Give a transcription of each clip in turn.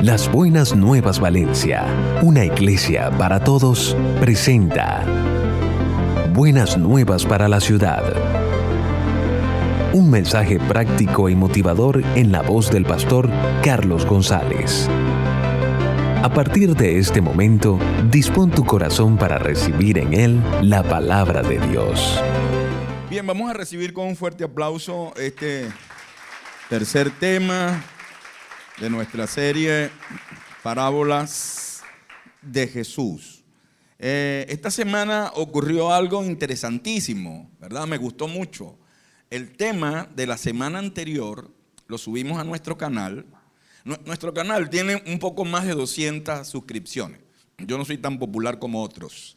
Las Buenas Nuevas Valencia, una iglesia para todos, presenta Buenas Nuevas para la Ciudad. Un mensaje práctico y motivador en la voz del pastor Carlos González. A partir de este momento, dispón tu corazón para recibir en él la palabra de Dios. Bien, vamos a recibir con un fuerte aplauso este tercer tema de nuestra serie Parábolas de Jesús. Esta semana ocurrió algo interesantísimo, ¿verdad? Me gustó mucho. El tema de la semana anterior lo subimos a nuestro canal. Nuestro canal tiene un poco más de 200 suscripciones. Yo no soy tan popular como otros.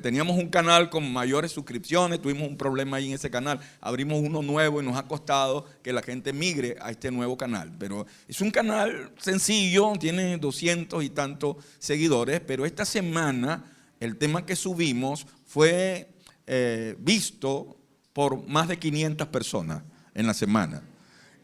Teníamos un canal con mayores suscripciones, tuvimos un problema ahí en ese canal, abrimos uno nuevo y nos ha costado que la gente migre a este nuevo canal. Pero es un canal sencillo, tiene 200 y tantos seguidores, pero esta semana el tema que subimos fue visto por más de 500 personas en la semana.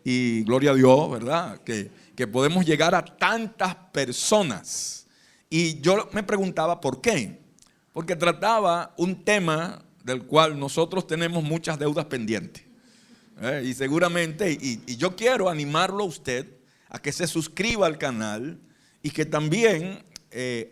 Y gloria a Dios, ¿verdad? Que podemos llegar a tantas personas. Y yo me preguntaba por qué. Porque trataba un tema del cual nosotros tenemos muchas deudas pendientes. Y seguramente, y yo quiero animarlo a usted a que se suscriba al canal y que también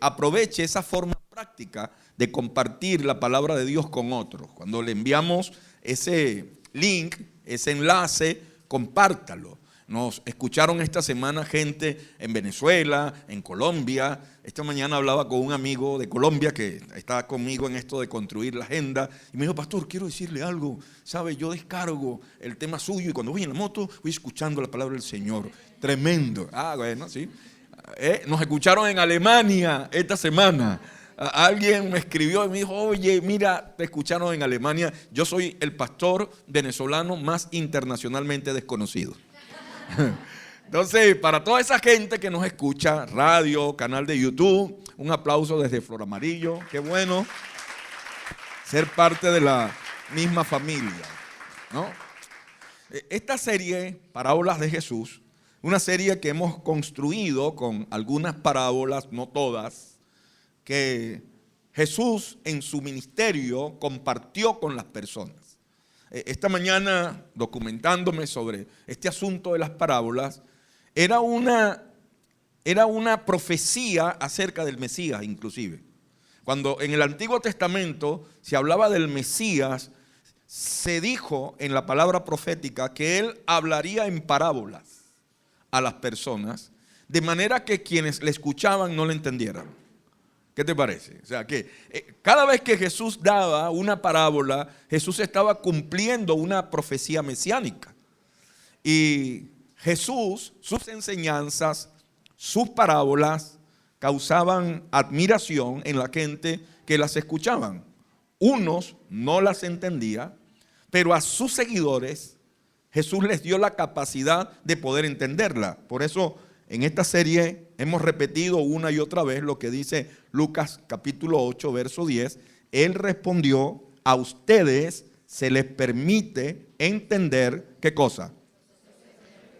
aproveche esa forma práctica de compartir la palabra de Dios con otros. Cuando le enviamos ese link, ese enlace, compártalo. Nos escucharon esta semana gente en Venezuela, en Colombia. Esta mañana hablaba con un amigo de Colombia que está conmigo en esto de construir la agenda. Y me dijo, pastor, quiero decirle algo. ¿Sabe? Yo descargo el tema suyo y cuando voy en la moto voy escuchando la palabra del Señor. Tremendo. Bueno, sí. Nos escucharon en Alemania esta semana. Alguien me escribió y me dijo, oye, mira, te escucharon en Alemania. Yo soy el pastor venezolano más internacionalmente desconocido. Entonces, para toda esa gente que nos escucha, radio, canal de YouTube, un aplauso desde Flor Amarillo. Qué bueno ser parte de la misma familia, ¿no? Esta serie, Parábolas de Jesús, una serie que hemos construido con algunas parábolas, no todas, que Jesús en su ministerio compartió con las personas. Esta mañana, documentándome sobre este asunto de las parábolas, era una profecía acerca del Mesías inclusive. Cuando en el Antiguo Testamento se hablaba del Mesías, se dijo en la palabra profética que él hablaría en parábolas a las personas, de manera que quienes le escuchaban no le entendieran. ¿Qué te parece? O sea, que cada vez que Jesús daba una parábola, Jesús estaba cumpliendo una profecía mesiánica. Y Jesús, sus enseñanzas, sus parábolas causaban admiración en la gente que las escuchaban. Unos no las entendían, pero a sus seguidores Jesús les dio la capacidad de poder entenderla. Por eso en esta serie hemos repetido una y otra vez lo que dice Lucas capítulo 8, verso 10. Él respondió, a ustedes se les permite entender, ¿qué cosa?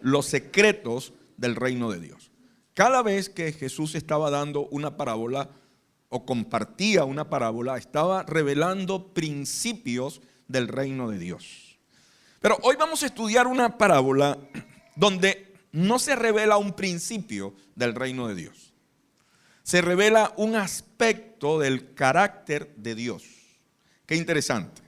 Los secretos del reino de Dios. Cada vez que Jesús estaba dando una parábola o compartía una parábola, estaba revelando principios del reino de Dios. Pero hoy vamos a estudiar una parábola donde no se revela un principio del reino de Dios. Se revela un aspecto del carácter de Dios. Qué interesante.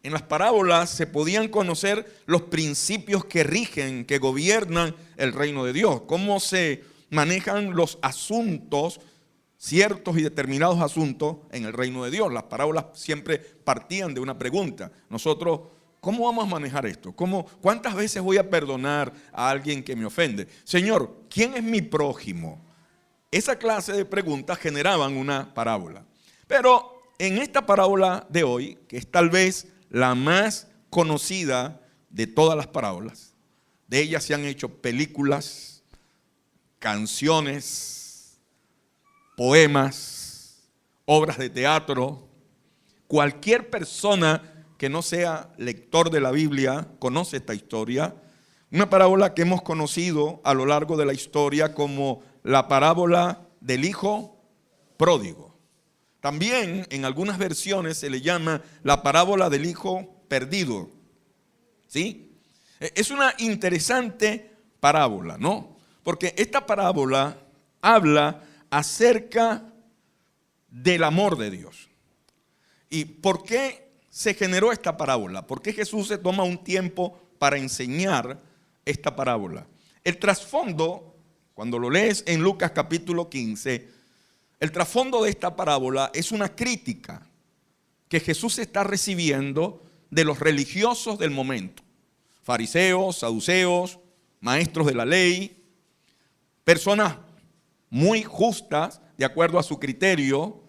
En las parábolas se podían conocer los principios que rigen, que gobiernan el reino de Dios. Cómo se manejan los asuntos, ciertos y determinados asuntos en el reino de Dios. Las parábolas siempre partían de una pregunta. Nosotros, ¿cómo vamos a manejar esto? ¿Cuántas veces voy a perdonar a alguien que me ofende? Señor, ¿quién es mi prójimo? Esa clase de preguntas generaban una parábola. Pero en esta parábola de hoy, que es tal vez la más conocida de todas las parábolas, de ellas se han hecho películas, canciones, poemas, obras de teatro. Cualquier persona que no sea lector de la Biblia conoce esta historia. Una parábola que hemos conocido a lo largo de la historia como la parábola del hijo pródigo. También en algunas versiones se le llama la parábola del hijo perdido. ¿Sí? Es una interesante parábola, ¿no? Porque esta parábola habla acerca del amor de Dios. ¿Y por qué se generó esta parábola? ¿Por qué Jesús se toma un tiempo para enseñar esta parábola? El trasfondo, cuando lo lees en Lucas capítulo 15, el trasfondo de esta parábola es una crítica que Jesús está recibiendo de los religiosos del momento. Fariseos, saduceos, maestros de la ley, personas muy justas, de acuerdo a su criterio,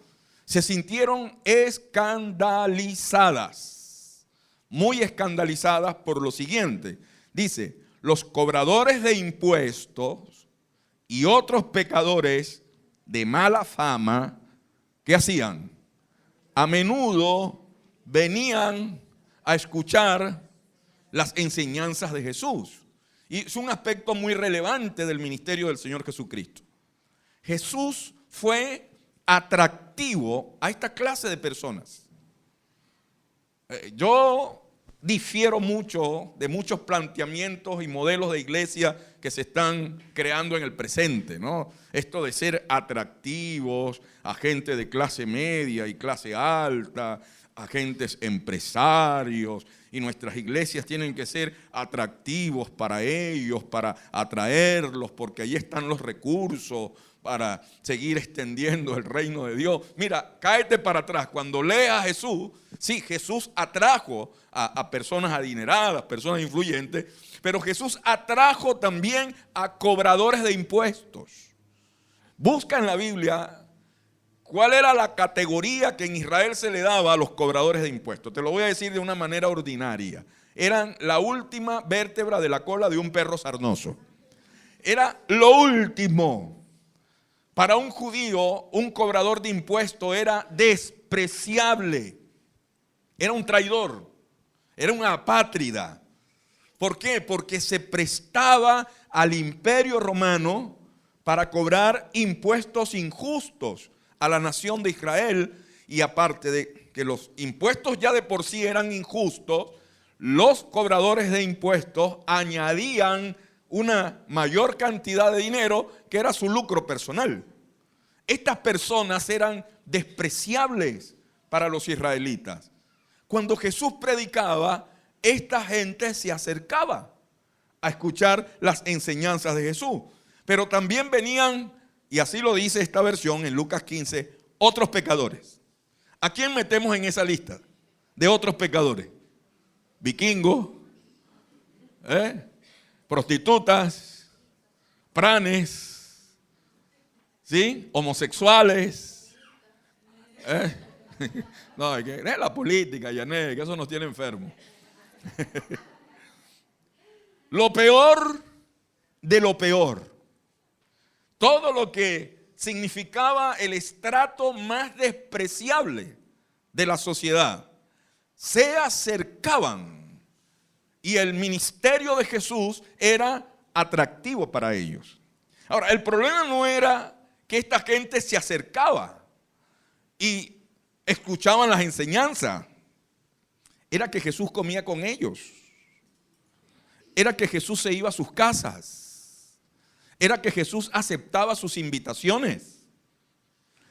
se sintieron escandalizadas, muy escandalizadas por lo siguiente. Dice, los cobradores de impuestos y otros pecadores de mala fama, ¿qué hacían? A menudo venían a escuchar las enseñanzas de Jesús. Y es un aspecto muy relevante del ministerio del Señor Jesucristo. Jesús fue atractivo a esta clase de personas. Yo difiero mucho de muchos planteamientos y modelos de iglesia que se están creando en el presente, ¿no? Esto de ser atractivos a gente de clase media y clase alta, agentes empresarios, y nuestras iglesias tienen que ser atractivos para ellos, para atraerlos, porque ahí están los recursos para seguir extendiendo el reino de Dios. Mira, cáete para atrás. Cuando leas a Jesús, sí, Jesús atrajo a personas adineradas, personas influyentes, pero Jesús atrajo también a cobradores de impuestos. Busca en la Biblia cuál era la categoría que en Israel se le daba a los cobradores de impuestos. Te lo voy a decir de una manera ordinaria. Eran la última vértebra de la cola de un perro sarnoso. Era lo último. Para un judío, un cobrador de impuestos era despreciable. Era un traidor. Era una apátrida. ¿Por qué? Porque se prestaba al imperio romano para cobrar impuestos injustos a la nación de Israel. Y aparte de que los impuestos ya de por sí eran injustos, los cobradores de impuestos añadían una mayor cantidad de dinero que era su lucro personal. Estas personas eran despreciables para los israelitas. Cuando Jesús predicaba, esta gente se acercaba a escuchar las enseñanzas de Jesús. Pero también venían, y así lo dice esta versión en Lucas 15, otros pecadores. ¿A quién metemos en esa lista de otros pecadores? Vikingos, prostitutas, pranes, ¿sí? Homosexuales. No, es la política, Yané, que eso nos tiene enfermos. Lo peor de lo peor. Todo lo que significaba el estrato más despreciable de la sociedad se acercaban, y el ministerio de Jesús era atractivo para ellos. Ahora, el problema no era que esta gente se acercaba y escuchaban las enseñanzas. Era que Jesús comía con ellos. Era que Jesús se iba a sus casas. Era que Jesús aceptaba sus invitaciones.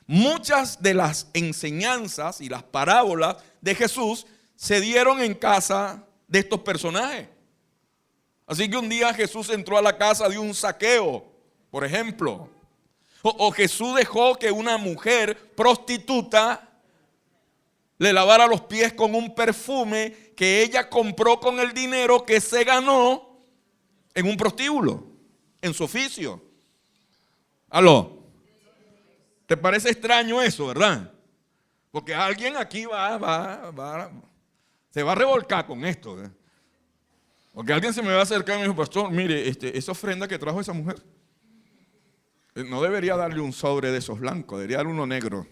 Muchas de las enseñanzas y las parábolas de Jesús se dieron en casa de estos personajes. Así que un día Jesús entró a la casa de un saqueo, por ejemplo. O Jesús dejó que una mujer prostituta le lavara los pies con un perfume que ella compró con el dinero que se ganó en un prostíbulo, en su oficio. ¿Aló? ¿Te parece extraño eso, verdad? Porque alguien aquí se va a revolcar con esto. Porque alguien se me va a acercar y me dijo, pastor, mire, esa ofrenda que trajo esa mujer, no debería darle un sobre de esos blancos, debería darle uno negro.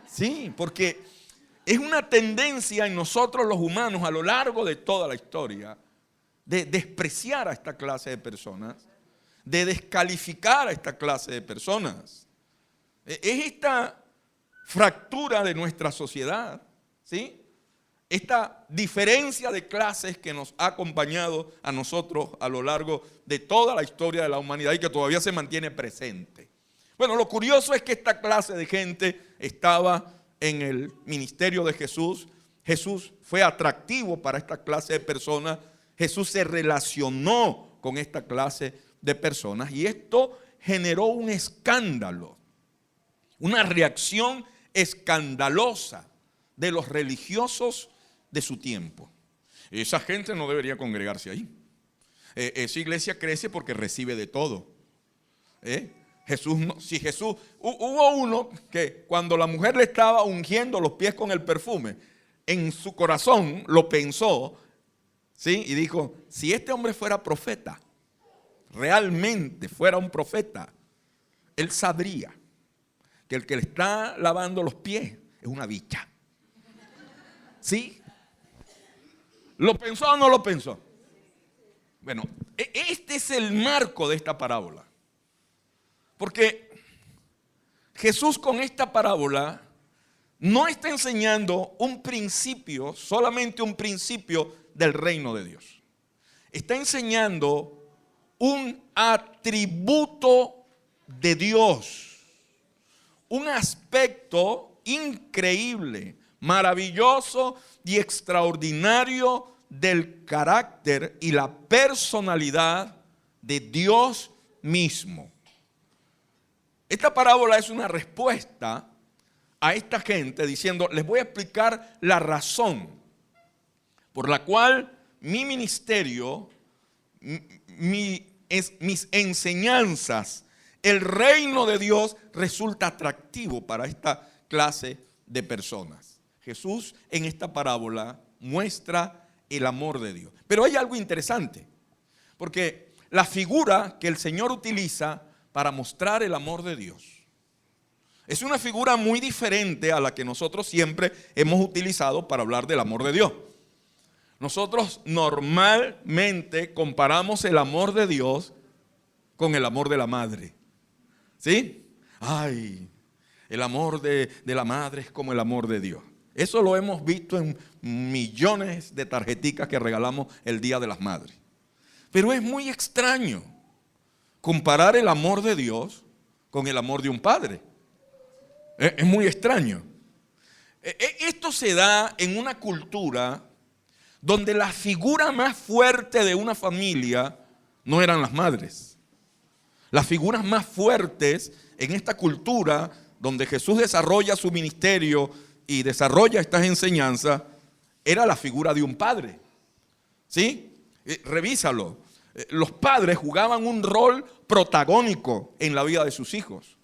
Sí, porque es una tendencia en nosotros los humanos a lo largo de toda la historia de despreciar a esta clase de personas, de descalificar a esta clase de personas. Es esta fractura de nuestra sociedad, ¿sí? Esta diferencia de clases que nos ha acompañado a nosotros a lo largo de toda la historia de la humanidad y que todavía se mantiene presente. Bueno, lo curioso es que esta clase de gente estaba en el ministerio de Jesús. Jesús fue atractivo para esta clase de personas. Jesús se relacionó con esta clase de personas y esto generó un escándalo, una reacción escandalosa de los religiosos de su tiempo. Esa gente no debería congregarse ahí. Esa iglesia crece porque recibe de todo. Jesús no, si Jesús, hubo uno que cuando la mujer le estaba ungiendo los pies con el perfume, en su corazón lo pensó, ¿sí? Y dijo, si este hombre fuera profeta, realmente fuera un profeta, él sabría que el que le está lavando los pies es una bicha. ¿Sí? ¿Lo pensó o no lo pensó? Bueno, este es el marco de esta parábola. Porque Jesús con esta parábola no está enseñando un principio, solamente un principio del reino de Dios. Está enseñando un atributo de Dios, un aspecto increíble, maravilloso y extraordinario del carácter y la personalidad de Dios mismo. Esta parábola es una respuesta a esta gente diciendo, les voy a explicar la razón por la cual mi ministerio, mis enseñanzas, el reino de Dios resulta atractivo para esta clase de personas. Jesús en esta parábola muestra el amor de Dios. Pero hay algo interesante, porque la figura que el Señor utiliza para mostrar el amor de Dios es una figura muy diferente a la que nosotros siempre hemos utilizado para hablar del amor de Dios. Nosotros normalmente comparamos el amor de Dios con el amor de la madre. ¿Sí? Ay, el amor de la madre es como el amor de Dios. Eso lo hemos visto en millones de tarjeticas que regalamos el Día de las Madres. Pero es muy extraño comparar el amor de Dios con el amor de un padre. Es muy extraño. Esto se da en una cultura donde la figura más fuerte de una familia no eran las madres. Las figuras más fuertes en esta cultura donde Jesús desarrolla su ministerio y desarrolla estas enseñanzas era la figura de un padre. ¿Sí? Revísalo. Los padres jugaban un rol protagónico en la vida de sus hijos.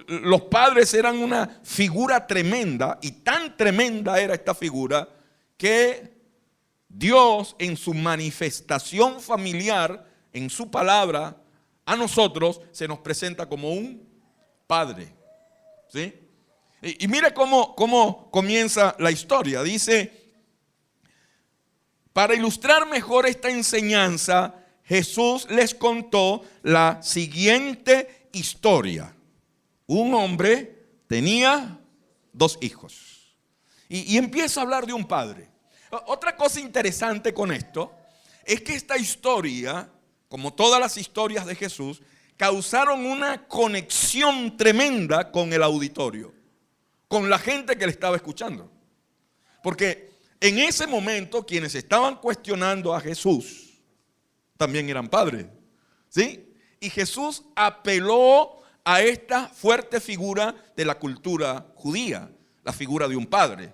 Los padres eran una figura tremenda y tan tremenda era esta figura que Dios en su manifestación familiar, en su palabra, a nosotros se nos presenta como un padre. ¿Sí? Y mire cómo comienza la historia. Dice, para ilustrar mejor esta enseñanza, Jesús les contó la siguiente historia. Un hombre tenía 2 hijos. Y empieza a hablar de un padre. Otra cosa interesante con esto es que esta historia, como todas las historias de Jesús, causaron una conexión tremenda con el auditorio, con la gente que le estaba escuchando. Porque en ese momento quienes estaban cuestionando a Jesús también eran padres, ¿sí? Y Jesús apeló a esta fuerte figura de la cultura judía, la figura de un padre.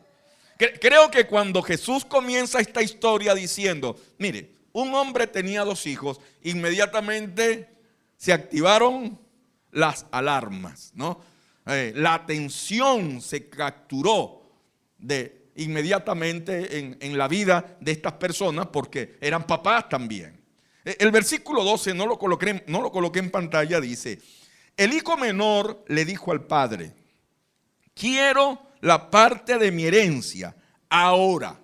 Creo que cuando Jesús comienza esta historia diciendo, mire, un hombre tenía 2 hijos, inmediatamente se activaron las alarmas, ¿no? La atención se capturó inmediatamente en la vida de estas personas porque eran papás también. El versículo 12, no lo coloqué en pantalla, dice, el hijo menor le dijo al padre, quiero la parte de mi herencia ahora,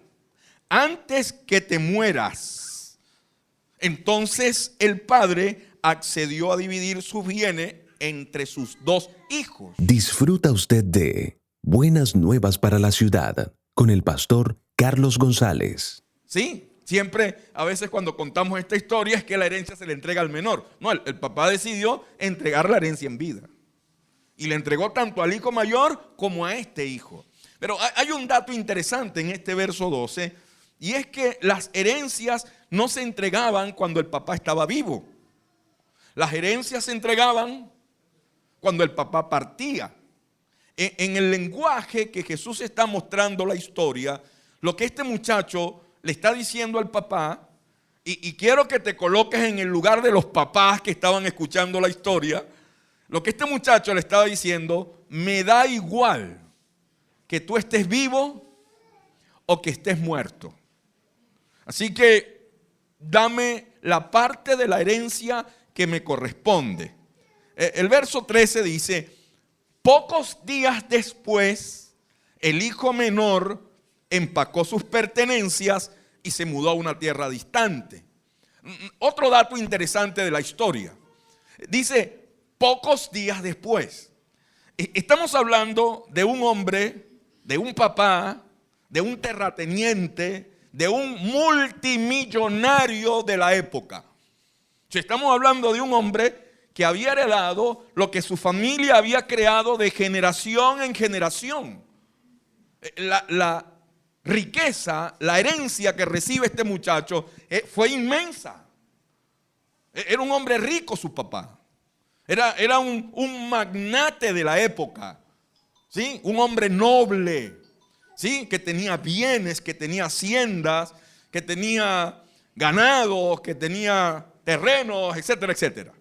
antes que te mueras. Entonces el padre accedió a dividir sus bienes entre sus 2 hijos. Disfruta usted de Buenas Nuevas para la Ciudad con el pastor Carlos González. Sí, siempre, a veces cuando contamos esta historia es que la herencia se le entrega al menor. No, el papá decidió entregar la herencia en vida. Y le entregó tanto al hijo mayor como a este hijo. Pero hay un dato interesante en este verso 12, y es que las herencias no se entregaban cuando el papá estaba vivo. Las herencias se entregaban cuando el papá partía. En el lenguaje que Jesús está mostrando la historia, lo que este muchacho le está diciendo al papá, y quiero que te coloques en el lugar de los papás que estaban escuchando la historia, lo que este muchacho le estaba diciendo: me da igual que tú estés vivo o que estés muerto. Así que dame la parte de la herencia que me corresponde. El verso 13 dice: pocos días después, el hijo menor empacó sus pertenencias y se mudó a una tierra distante. Otro dato interesante de la historia. Dice, pocos días después. Estamos hablando de un hombre, de un papá, de un terrateniente, de un multimillonario de la época. Estamos hablando de un hombre que había heredado lo que su familia había creado de generación en generación. La riqueza, la herencia que recibe este muchacho fue inmensa. Era un hombre rico su papá. Era un magnate de la época, ¿sí? Un hombre noble, ¿sí? Que tenía bienes, que tenía haciendas, que tenía ganados, que tenía terrenos, etcétera, etcétera.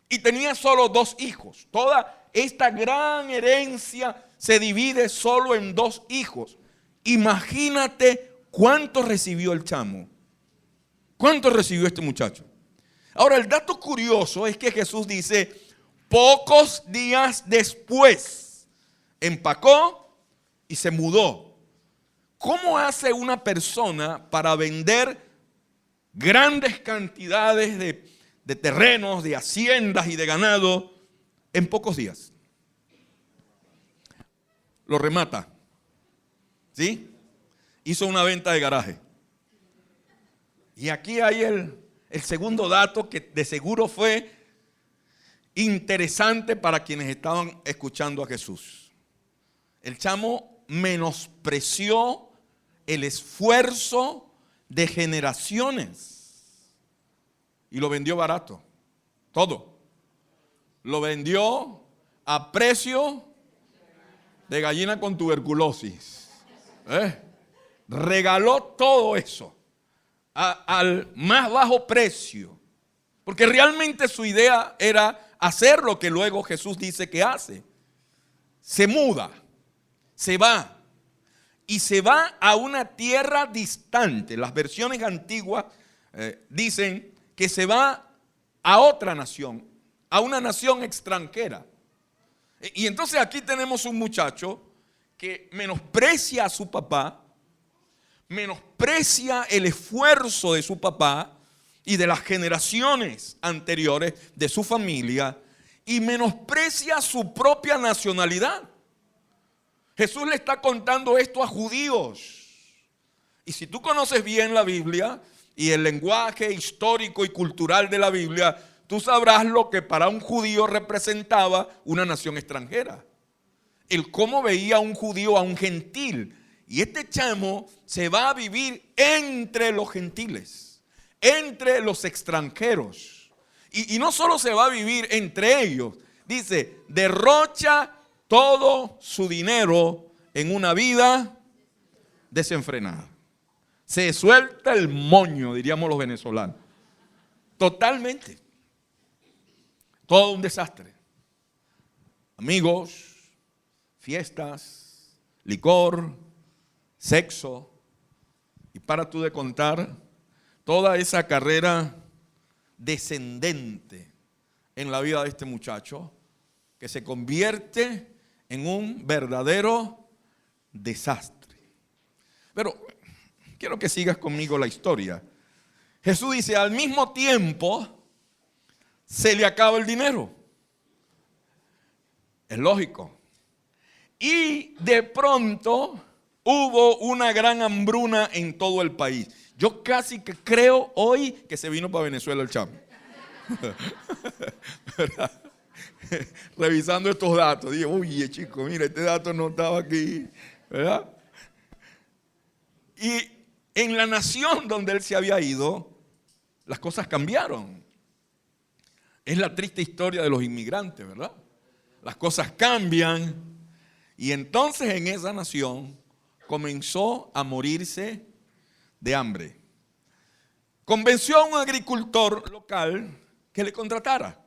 Y tenía solo 2 hijos. Toda esta gran herencia se divide solo en 2 hijos. Imagínate cuánto recibió el chamo. ¿Cuánto recibió este muchacho? Ahora, el dato curioso es que Jesús dice, pocos días después, empacó y se mudó. ¿Cómo hace una persona para vender grandes cantidades de terrenos, de haciendas y de ganado en pocos días? Lo remata, ¿sí? Hizo una venta de garaje. Y aquí hay el segundo dato que de seguro fue interesante para quienes estaban escuchando a Jesús. El chamo menospreció el esfuerzo de generaciones y lo vendió barato. Todo. Lo vendió a precio de gallina con tuberculosis. Regaló todo eso al más bajo precio, porque realmente su idea era hacer lo que luego Jesús dice que hace. Se muda, se va, y se va a una tierra distante. Las versiones antiguas dicen que se va a otra nación, a una nación extranjera. Y entonces aquí tenemos un muchacho que menosprecia a su papá, menosprecia el esfuerzo de su papá y de las generaciones anteriores de su familia, y menosprecia su propia nacionalidad. Jesús le está contando esto a judíos. Y si tú conoces bien la Biblia y el lenguaje histórico y cultural de la Biblia, tú sabrás lo que para un judío representaba una nación extranjera. El cómo veía un judío a un gentil. Y este chamo se va a vivir entre los gentiles, entre los extranjeros. Y no solo se va a vivir entre ellos, dice, derrocha todo su dinero en una vida desenfrenada. Se suelta el moño, diríamos los venezolanos. Totalmente. Todo un desastre. Amigos, fiestas, licor, sexo, y para tú de contar toda esa carrera descendente en la vida de este muchacho, que se convierte en un verdadero desastre. Pero quiero que sigas conmigo la historia. Jesús dice, al mismo tiempo, se le acaba el dinero. Es lógico. Y de pronto hubo una gran hambruna en todo el país. Yo casi que creo hoy que se vino para Venezuela el chamo. Revisando estos datos, dije, oye chico, mira, este dato no estaba aquí, ¿verdad? Y en la nación donde él se había ido, las cosas cambiaron. Es la triste historia de los inmigrantes, ¿verdad? Las cosas cambian y entonces en esa nación comenzó a morirse de hambre. Convenció a un agricultor local que le contratara.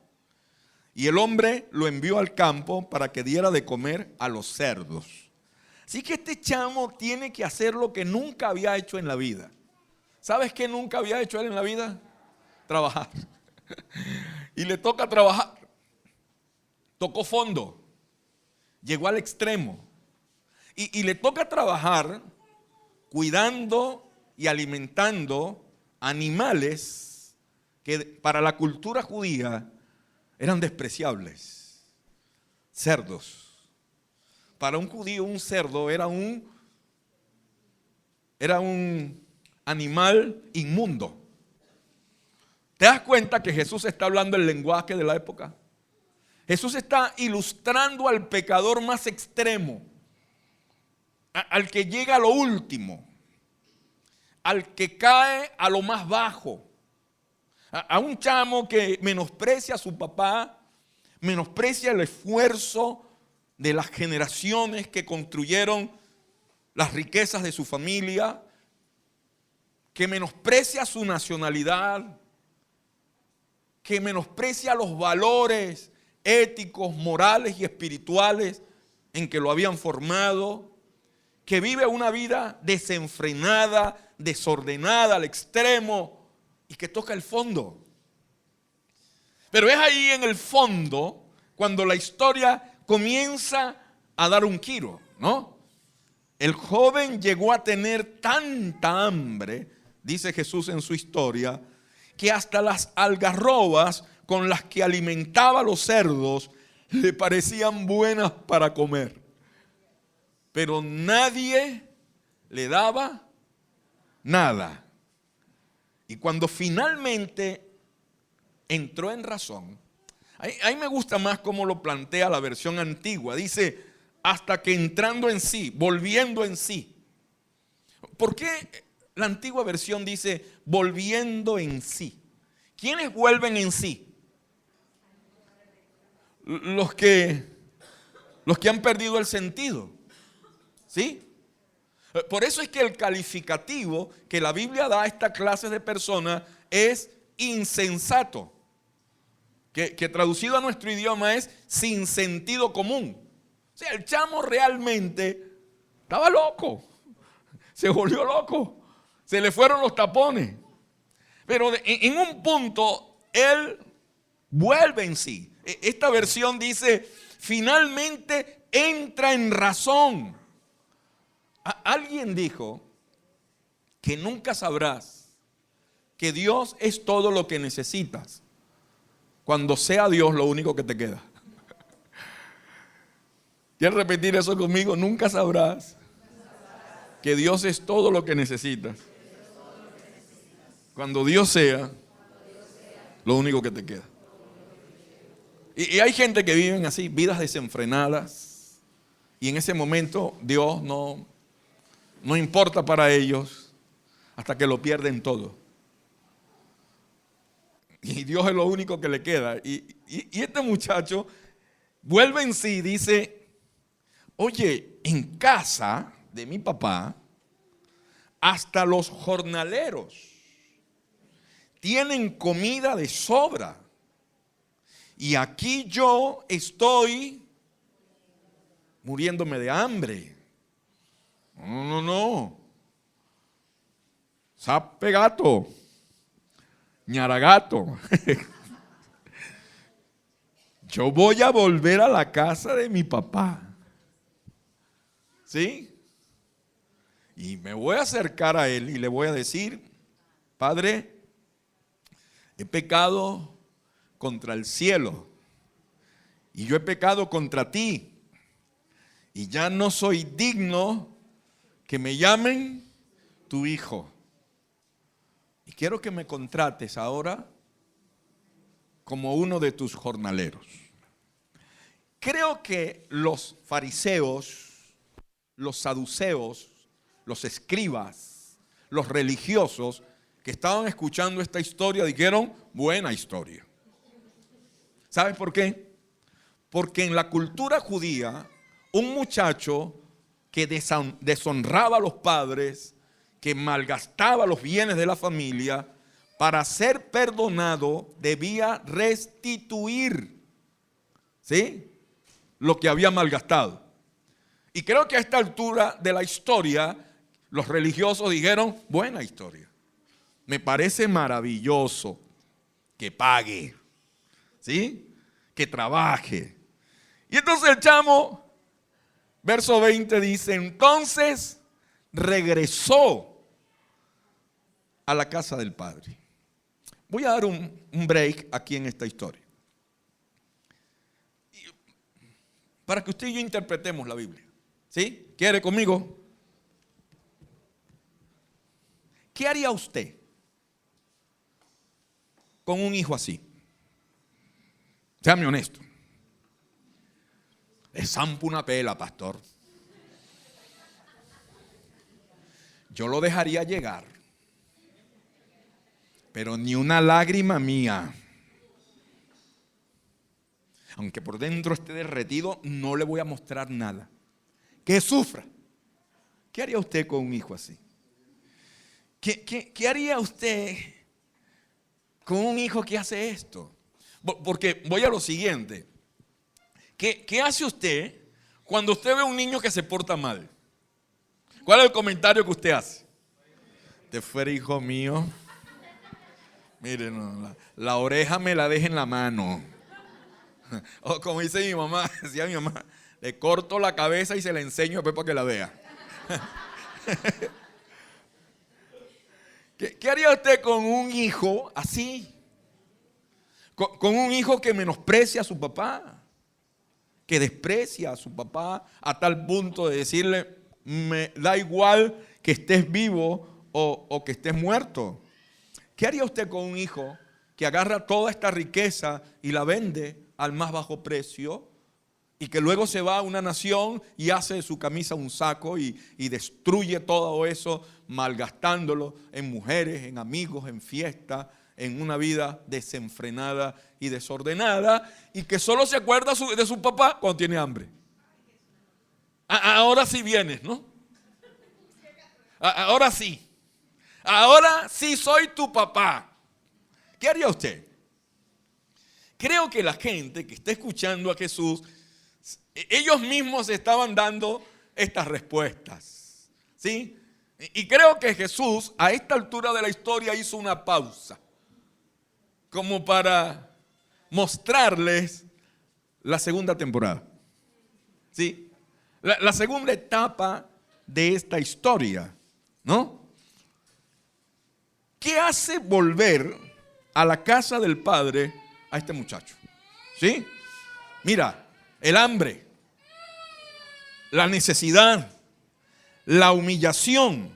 Y el hombre lo envió al campo para que diera de comer a los cerdos. Así que este chamo tiene que hacer lo que nunca había hecho en la vida. ¿Sabes qué nunca había hecho él en la vida? Trabajar. Y le toca trabajar. Tocó fondo. Llegó al extremo. Y le toca trabajar cuidando y alimentando animales que para la cultura judía eran despreciables. Cerdos. Para un judío un cerdo era un animal inmundo. ¿Te das cuenta que Jesús está hablando el lenguaje de la época? Jesús está ilustrando al pecador más extremo, al que llega a lo último, al que cae a lo más bajo, a un chamo que menosprecia a su papá, menosprecia el esfuerzo de las generaciones que construyeron las riquezas de su familia, que menosprecia su nacionalidad, que menosprecia los valores éticos, morales y espirituales en que lo habían formado, que vive una vida desenfrenada, desordenada al extremo y que toca el fondo. Pero es ahí en el fondo cuando la historia comienza a dar un giro, ¿no? El joven llegó a tener tanta hambre, dice Jesús en su historia, que hasta las algarrobas con las que alimentaba a los cerdos le parecían buenas para comer. Pero nadie le daba nada. Y cuando finalmente entró en razón, ahí me gusta más cómo lo plantea la versión antigua. Dice, hasta que entrando en sí, volviendo en sí. ¿Por qué la antigua versión dice volviendo en sí? ¿Quiénes vuelven en sí? Los que han perdido el sentido. ¿Sí? Por eso es que el calificativo que la Biblia da a esta clase de personas es insensato. Que traducido a nuestro idioma es sin sentido común. O sea, el chamo realmente estaba loco. Se volvió loco. Se le fueron los tapones. Pero en un punto, él vuelve en sí. Esta versión dice, finalmente entra en razón. Alguien dijo que nunca sabrás que Dios es todo lo que necesitas cuando sea Dios lo único que te queda. ¿Quieres repetir eso conmigo? Nunca sabrás que Dios es todo lo que necesitas cuando Dios sea lo único que te queda. Y hay gente que viven así, vidas desenfrenadas, y en ese momento Dios no importa para ellos hasta que lo pierden todo. Y Dios es lo único que le queda. Y este muchacho vuelve en sí y dice, oye, en casa de mi papá, hasta los jornaleros tienen comida de sobra. Y aquí yo estoy muriéndome de hambre. No. Sape gato. Ñaragato. Yo voy a volver a la casa de mi papá. ¿Sí? Y me voy a acercar a él y le voy a decir, Padre, he pecado contra el cielo, y yo he pecado contra ti, y ya no soy digno que me llamen tu hijo. Y quiero que me contrates ahora como uno de tus jornaleros. Creo que los fariseos, los saduceos, los escribas, los religiosos que estaban escuchando esta historia dijeron, buena historia. ¿Sabes por qué? Porque en la cultura judía, un muchacho que deshonraba a los padres, que malgastaba los bienes de la familia, para ser perdonado debía restituir, ¿sí?, lo que había malgastado. Y creo que a esta altura de la historia, los religiosos dijeron, buena historia. Me parece maravilloso que pague, ¿sí?, que trabaje. Y entonces el chamo, verso 20 dice, entonces regresó a la casa del padre. Voy a dar un break aquí en esta historia, para que usted y yo interpretemos la Biblia. ¿Sí? ¿Quiere conmigo? ¿Qué haría usted con un hijo así? Séame honesto. Es zampo una pela, pastor. Yo lo dejaría llegar, pero ni una lágrima mía. Aunque por dentro esté derretido, no le voy a mostrar nada. Que sufra. ¿Qué haría usted con un hijo así? ¿Qué haría usted con un hijo que hace esto? Porque voy a lo siguiente. ¿Qué hace usted cuando usted ve a un niño que se porta mal? ¿Cuál es el comentario que usted hace? Te fuera hijo mío. Mire, no, la oreja me la deje en la mano. O como dice mi mamá, decía mi mamá, le corto la cabeza y se la enseño después para que la vea. ¿Qué haría usted con un hijo así? Con un hijo que menosprecia a su papá, que desprecia a su papá a tal punto de decirle, me da igual que estés vivo o que estés muerto. ¿Qué haría usted con un hijo que agarra toda esta riqueza y la vende al más bajo precio y que luego se va a una nación y hace de su camisa un saco y destruye todo eso malgastándolo en mujeres, en amigos, en fiesta, en una vida desenfrenada y desordenada, y que solo se acuerda de su papá cuando tiene hambre? Ahora sí vienes, ¿no? Ahora sí. Ahora sí soy tu papá. ¿Qué haría usted? Creo que la gente que está escuchando a Jesús, ellos mismos estaban dando estas respuestas, ¿sí? Y creo que Jesús a esta altura de la historia hizo una pausa, como para mostrarles la segunda temporada, ¿sí? La segunda etapa de esta historia, ¿no? ¿Qué hace volver a la casa del Padre a este muchacho? ¿Sí? Mira, el hambre, la necesidad, la humillación.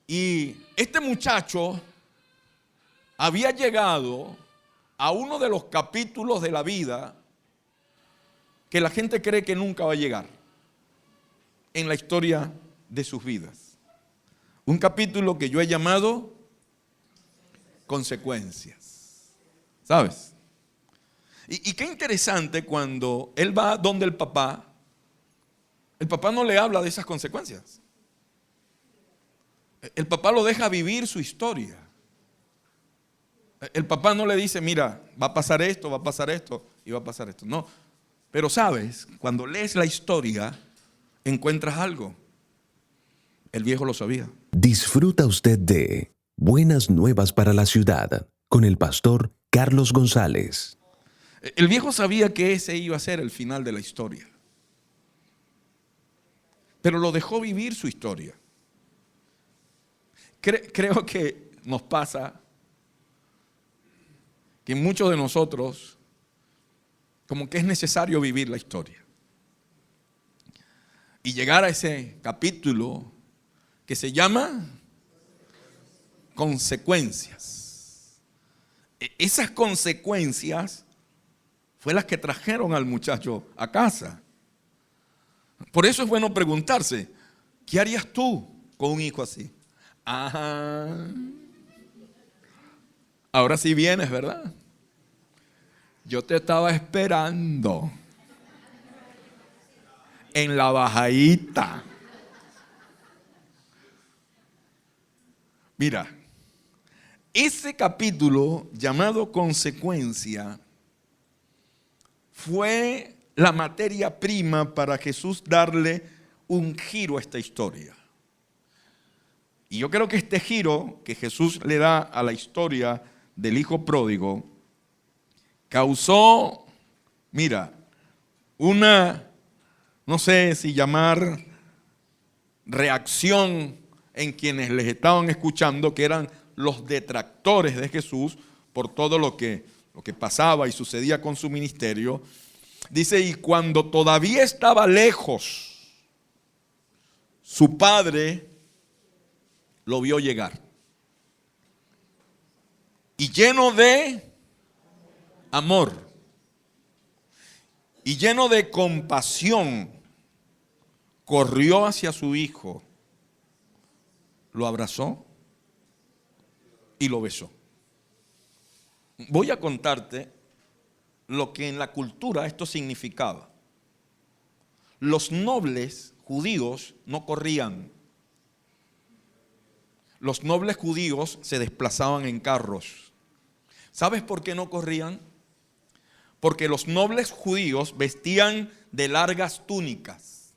Y este muchacho había llegado a uno de los capítulos de la vida que la gente cree que nunca va a llegar en la historia de sus vidas. Un capítulo que yo he llamado consecuencias. ¿Sabes? Y qué interesante cuando él va donde el papá no le habla de esas consecuencias. El papá lo deja vivir su historia. El papá no le dice, mira, va a pasar esto y va a pasar esto. No, pero sabes, cuando lees la historia, encuentras algo. El viejo lo sabía. Disfruta usted de Buenas Nuevas para la Ciudad con el pastor Carlos González. El viejo sabía que ese iba a ser el final de la historia, pero lo dejó vivir su historia. Creo que nos pasa que muchos de nosotros como que es necesario vivir la historia y llegar a ese capítulo que se llama consecuencias. Esas consecuencias fue las que trajeron al muchacho a casa. Por eso es bueno preguntarse, ¿qué harías tú con un hijo así? Ajá. Ahora sí vienes, ¿verdad? Yo te estaba esperando en la bajadita. Mira, ese capítulo llamado consecuencia fue la materia prima para Jesús darle un giro a esta historia. Y yo creo que este giro que Jesús le da a la historia del hijo pródigo causó, mira, una, no sé si llamar reacción en quienes les estaban escuchando, que eran los detractores de Jesús por todo lo que pasaba y sucedía con su ministerio. Dice, y cuando todavía estaba lejos, su padre lo vio llegar. Y lleno de amor y lleno de compasión, corrió hacia su hijo, lo abrazó y lo besó. Voy a contarte lo que en la cultura esto significaba. Los nobles judíos no corrían. Los nobles judíos se desplazaban en carros. ¿Sabes por qué no corrían? Porque los nobles judíos vestían de largas túnicas.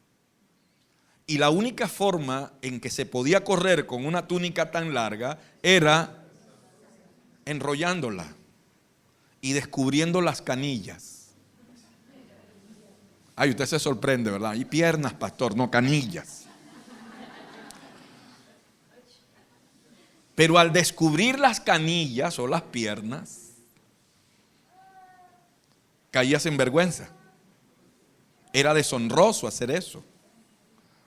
Y la única forma en que se podía correr con una túnica tan larga era enrollándola y descubriendo las canillas. Ay, usted se sorprende, ¿verdad? Y piernas, pastor, no canillas. Pero al descubrir las canillas o las piernas, caías en vergüenza. Era deshonroso hacer eso.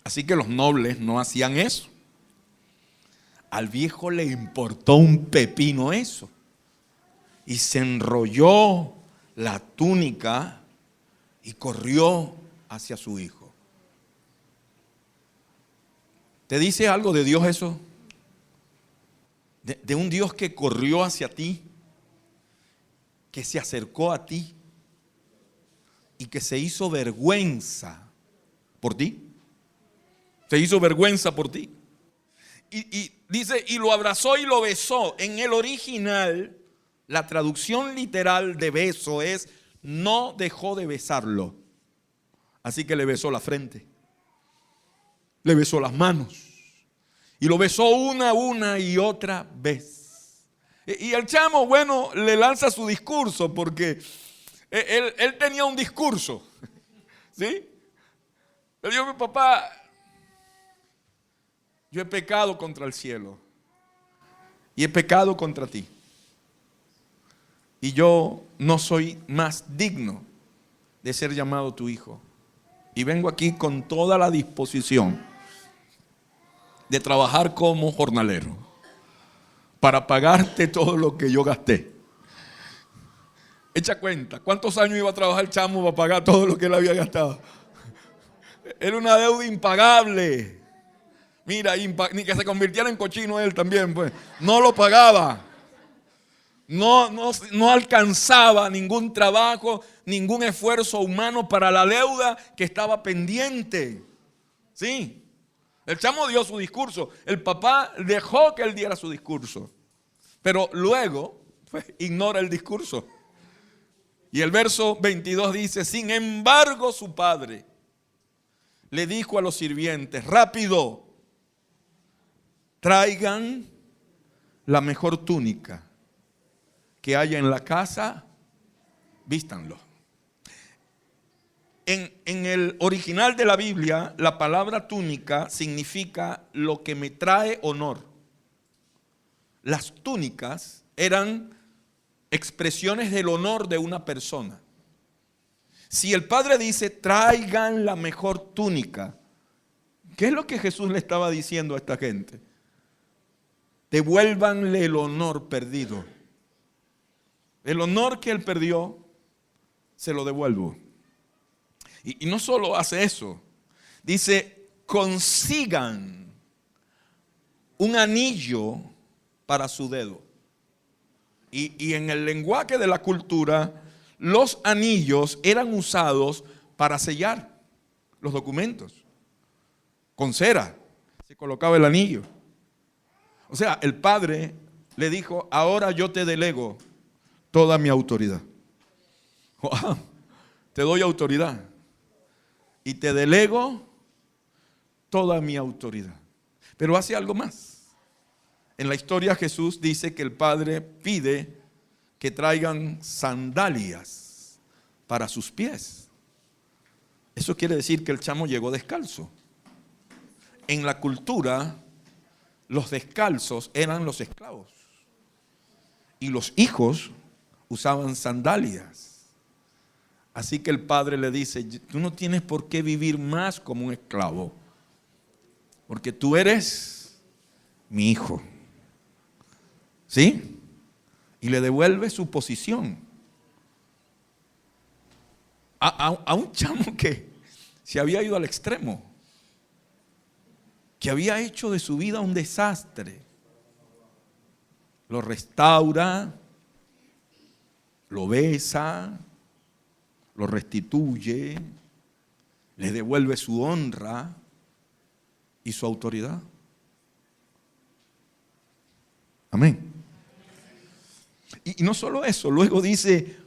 Así que los nobles no hacían eso. Al viejo le importó un pepino eso. Y se enrolló la túnica y corrió hacia su hijo. ¿Te dice algo de Dios eso? De un Dios que corrió hacia ti, que se acercó a ti y que se hizo vergüenza por ti. Se hizo vergüenza por ti. Y dice, y lo abrazó y lo besó. En el original, la traducción literal de beso es, no dejó de besarlo. Así que le besó la frente, le besó las manos y lo besó una y otra vez. Y el chamo, bueno, le lanza su discurso porque él tenía un discurso. ¿Sí? Le dijo, mi papá, yo he pecado contra el cielo y he pecado contra ti. Y yo no soy más digno de ser llamado tu hijo. Y vengo aquí con toda la disposición de trabajar como jornalero para pagarte todo lo que yo gasté. Echa cuenta, ¿cuántos años iba a trabajar el chamo para pagar todo lo que él había gastado? Era una deuda impagable. Mira, ni que se convirtiera en cochino él también, pues. No lo pagaba. No alcanzaba ningún trabajo, ningún esfuerzo humano para la deuda que estaba pendiente. Sí. El chamo dio su discurso. El papá dejó que él diera su discurso. Pero luego, pues, ignora el discurso. Y el verso 22 dice, sin embargo su padre le dijo a los sirvientes, rápido, traigan la mejor túnica que haya en la casa, vístanlo. En el original de la Biblia, la palabra túnica significa lo que me trae honor. Las túnicas eran expresiones del honor de una persona. Si el padre dice, traigan la mejor túnica, ¿qué es lo que Jesús le estaba diciendo a esta gente? Devuélvanle el honor perdido. El honor que él perdió, se lo devuelvo. Y no solo hace eso, dice, consigan un anillo para su dedo. Y en el lenguaje de la cultura, los anillos eran usados para sellar los documentos. Con cera se colocaba el anillo. O sea, el padre le dijo, ahora yo te delego toda mi autoridad. Wow, te doy autoridad. Y te delego toda mi autoridad. Pero hace algo más. En la historia Jesús dice que el Padre pide que traigan sandalias para sus pies. Eso quiere decir que el chamo llegó descalzo. En la cultura, los descalzos eran los esclavos. Y los hijos usaban sandalias. Así que el padre le dice, tú no tienes por qué vivir más como un esclavo, porque tú eres mi hijo. ¿Sí? Y le devuelve su posición a un chamo que se había ido al extremo, que había hecho de su vida un desastre. Lo restaura, lo besa, lo restituye, le devuelve su honra y su autoridad. Amén. Y no solo eso, luego dice,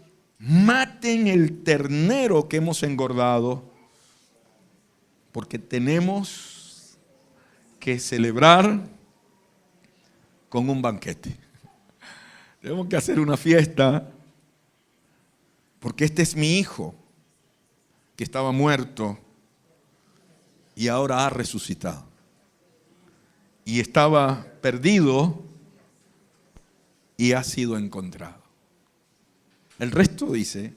maten el ternero que hemos engordado, porque tenemos que celebrar con un banquete. Tenemos que hacer una fiesta, porque este es mi hijo, que estaba muerto y ahora ha resucitado. Y estaba perdido y ha sido encontrado. El resto dice,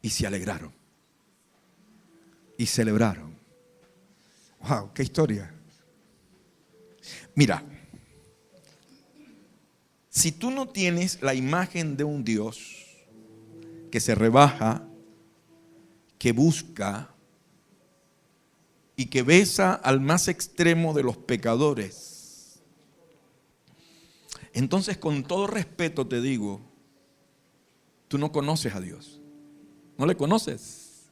y se alegraron y celebraron. Wow, qué historia. Mira, si tú no tienes la imagen de un Dios que se rebaja, que busca y que besa al más extremo de los pecadores, entonces, con todo respeto te digo, tú no conoces a Dios. No le conoces.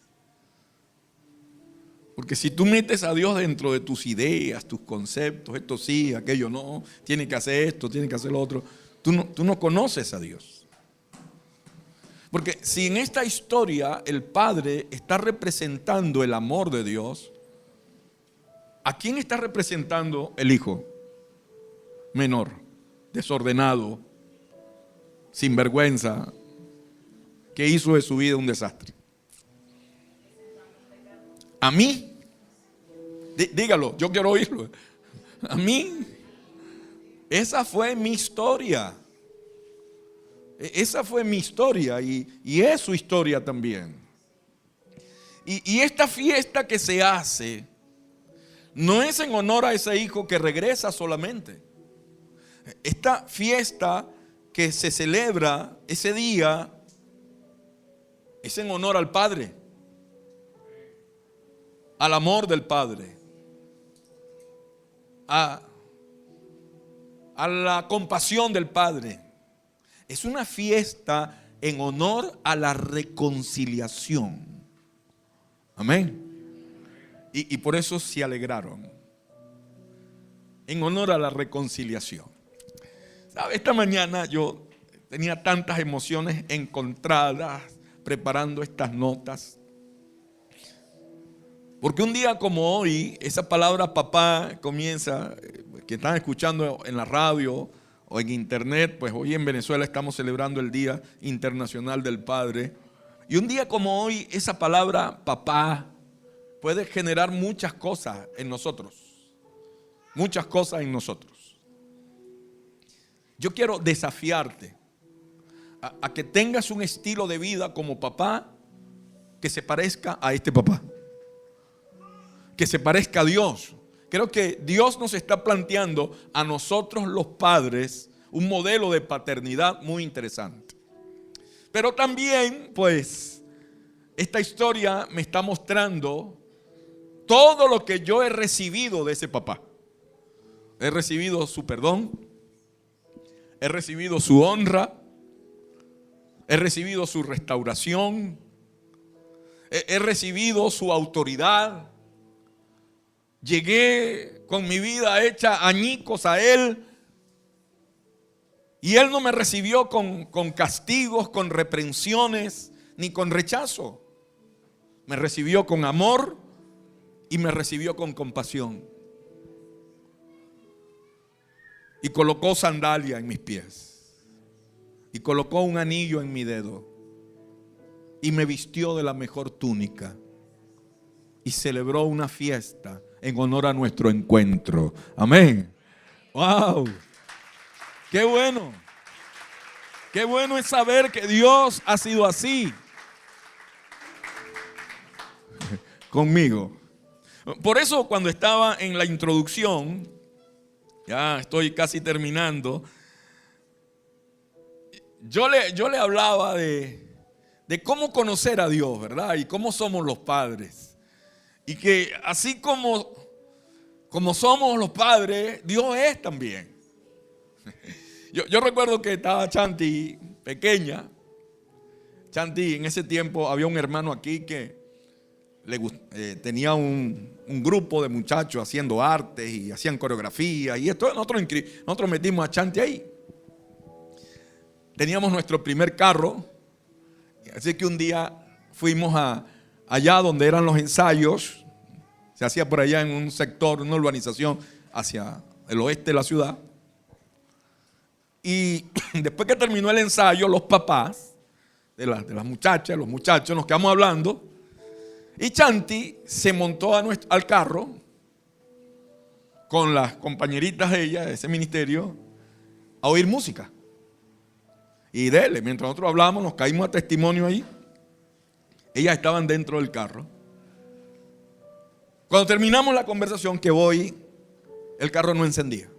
Porque si tú metes a Dios dentro de tus ideas, tus conceptos, esto sí, aquello no, tiene que hacer esto, tiene que hacer lo otro, tú no conoces a Dios. Porque si en esta historia el Padre está representando el amor de Dios, ¿a quién está representando el Hijo? Menor, desordenado, sinvergüenza, que hizo de su vida un desastre. A mí, dígalo, yo quiero oírlo. A mí, esa fue mi historia. Esa fue mi historia y es su historia también. Y esta fiesta que se hace no es en honor a ese hijo que regresa solamente. Esta fiesta que se celebra ese día es en honor al Padre, al amor del Padre, a la compasión del Padre. Es una fiesta en honor a la reconciliación. Amén. Y por eso se alegraron. En honor a la reconciliación. ¿Sabe? Esta mañana yo tenía tantas emociones encontradas preparando estas notas. Porque un día como hoy, esa palabra papá comienza, que están escuchando en la radio o en internet, pues hoy en Venezuela estamos celebrando el Día Internacional del Padre. Y un día como hoy, esa palabra papá puede generar muchas cosas en nosotros. Muchas cosas en nosotros. Yo quiero desafiarte a que tengas un estilo de vida como papá que se parezca a este papá, que se parezca a Dios. Creo que Dios nos está planteando a nosotros los padres un modelo de paternidad muy interesante. Pero también, pues, esta historia me está mostrando todo lo que yo he recibido de ese papá. He recibido su perdón, he recibido su honra, he recibido su restauración, he recibido su autoridad. Llegué con mi vida hecha añicos a Él y Él no me recibió con castigos, con reprensiones, ni con rechazo. Me recibió con amor y me recibió con compasión. Y colocó sandalia en mis pies y colocó un anillo en mi dedo y me vistió de la mejor túnica y celebró una fiesta en honor a nuestro encuentro. Amén. ¡Wow! ¡Qué bueno! ¡Qué bueno es saber que Dios ha sido así conmigo! Por eso, cuando estaba en la introducción, ya estoy casi terminando, yo le hablaba de cómo conocer a Dios, ¿verdad? Y cómo somos los padres. Y que así como somos los padres, Dios es también. Yo recuerdo que estaba Chanti pequeña. Chanti, en ese tiempo había un hermano aquí que tenía un grupo de muchachos haciendo artes y hacían coreografía. Y esto nosotros metimos a Chanti ahí. Teníamos nuestro primer carro. Así que un día fuimos allá donde eran los ensayos. Se hacía por allá en un sector, una urbanización hacia el oeste de la ciudad. Y después que terminó el ensayo, los papás de las muchachas, los muchachos, nos quedamos hablando. Y Chanti se montó al carro con las compañeritas de ella, de ese ministerio, a oír música. Y mientras nosotros hablamos, nos caímos a testimonio ahí. Ellas estaban dentro del carro. Cuando terminamos la conversación que voy, el carro no encendía.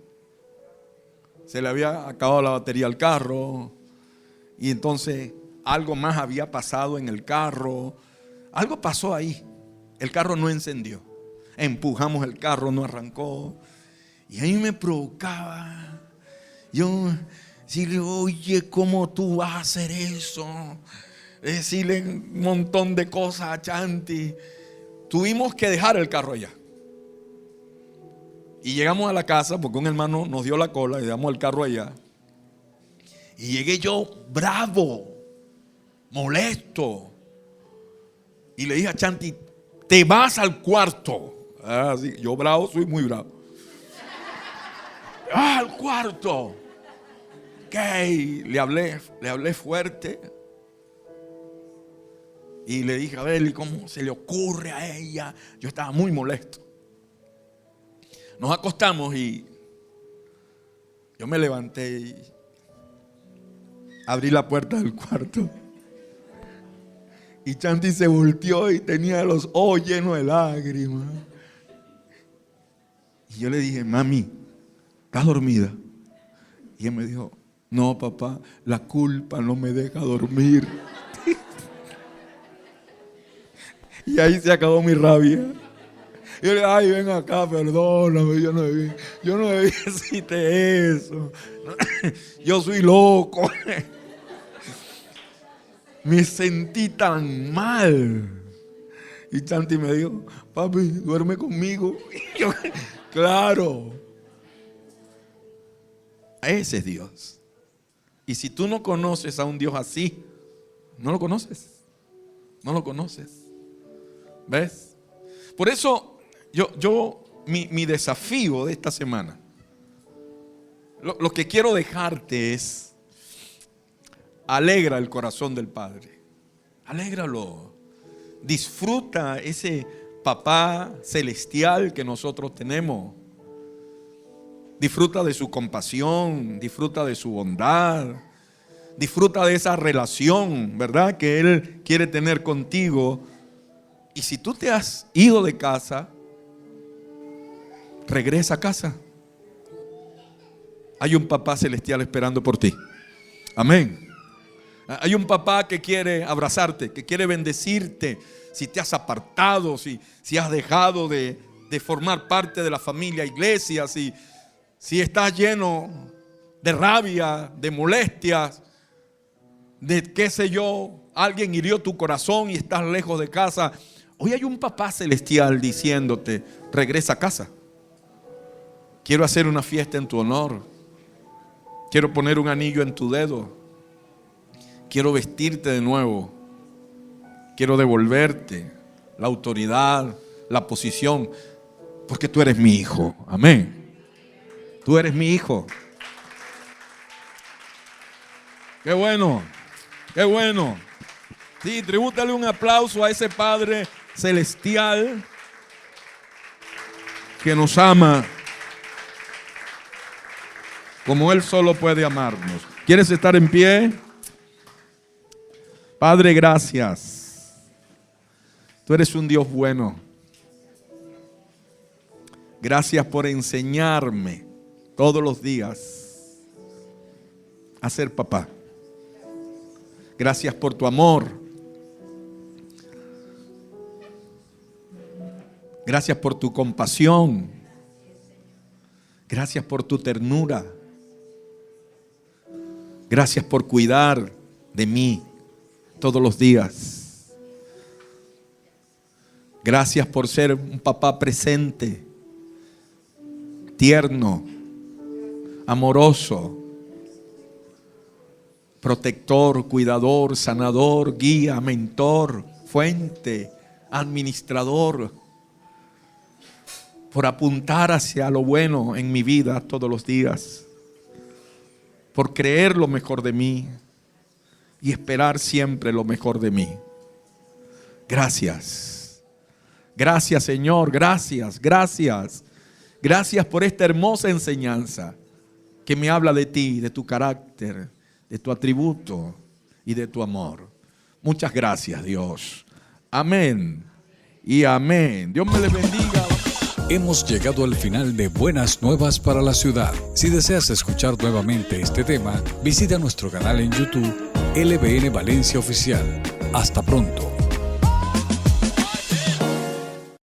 Se le había acabado la batería al carro. Y entonces algo más había pasado en el carro. Algo pasó ahí. El carro no encendió. Empujamos el carro, no arrancó. Y a mí me provocaba. Yo decirle, oye, ¿cómo tú vas a hacer eso? Decirle un montón de cosas a Chanti. Tuvimos que dejar el carro allá. Y llegamos a la casa porque un hermano nos dio la cola y dejamos el carro allá. Y llegué yo bravo, molesto. Y le dije a Chanti, te vas al cuarto. Sí, yo bravo, soy muy bravo. Al cuarto. ¿Qué? Le hablé fuerte. Y le dije, a ver, ¿cómo se le ocurre a ella? Yo estaba muy molesto. Nos acostamos y yo me levanté y abrí la puerta del cuarto. Y Chanti se volteó y tenía los ojos llenos de lágrimas. Y yo le dije, mami, ¿estás dormida? Y ella me dijo, no, papá, la culpa no me deja dormir. Y ahí se acabó mi rabia. Y yo le dije, ay, ven acá, perdóname, yo no debí decirte eso. Yo soy loco. Me sentí tan mal. Y Chanti me dijo, papi, duerme conmigo. Y yo, claro. Ese es Dios. Y si tú no conoces a un Dios así, no lo conoces. No lo conoces. ¿Ves? Por eso mi desafío de esta semana, lo que quiero dejarte es, alegra el corazón del Padre. Alégralo. Disfruta ese papá celestial que nosotros tenemos. Disfruta de su compasión, disfruta de su bondad, Disfruta de esa relación, ¿verdad?, que Él quiere tener contigo. Y si tú te has ido de casa, regresa a casa. Hay un papá celestial esperando por ti. Amén. Hay un papá que quiere abrazarte, que quiere bendecirte. Si te has apartado, si has dejado de formar parte de la familia iglesia, si estás lleno de rabia, de molestias, de qué sé yo, alguien hirió tu corazón y estás lejos de casa. Hoy hay un papá celestial diciéndote: regresa a casa. Quiero hacer una fiesta en tu honor. Quiero poner un anillo en tu dedo. Quiero vestirte de nuevo. Quiero devolverte la autoridad, la posición, porque tú eres mi hijo. Amén. Tú eres mi hijo. Qué bueno, qué bueno. Sí, tribútale un aplauso a ese Padre celestial que nos ama como Él solo puede amarnos. ¿Quieres estar en pie? Padre, gracias. Tú eres un Dios bueno. Gracias por enseñarme todos los días a ser papá. Gracias por tu amor. Gracias por tu compasión. Gracias por tu ternura. Gracias por cuidar de mí todos los días. Gracias por ser un papá presente, tierno, amoroso, protector, cuidador, sanador, guía, mentor, fuente, administrador. Por apuntar hacia lo bueno en mi vida todos los días. Por creer lo mejor de mí y esperar siempre lo mejor de mí. Gracias. Gracias, Señor. Gracias, gracias. Gracias por esta hermosa enseñanza que me habla de ti, de tu carácter, de tu atributo y de tu amor. Muchas gracias, Dios. Amén y amén. Dios me les bendiga. Hemos llegado al final de Buenas Nuevas para la Ciudad. Si deseas escuchar nuevamente este tema, visita nuestro canal en YouTube, LBN Valencia Oficial. Hasta pronto.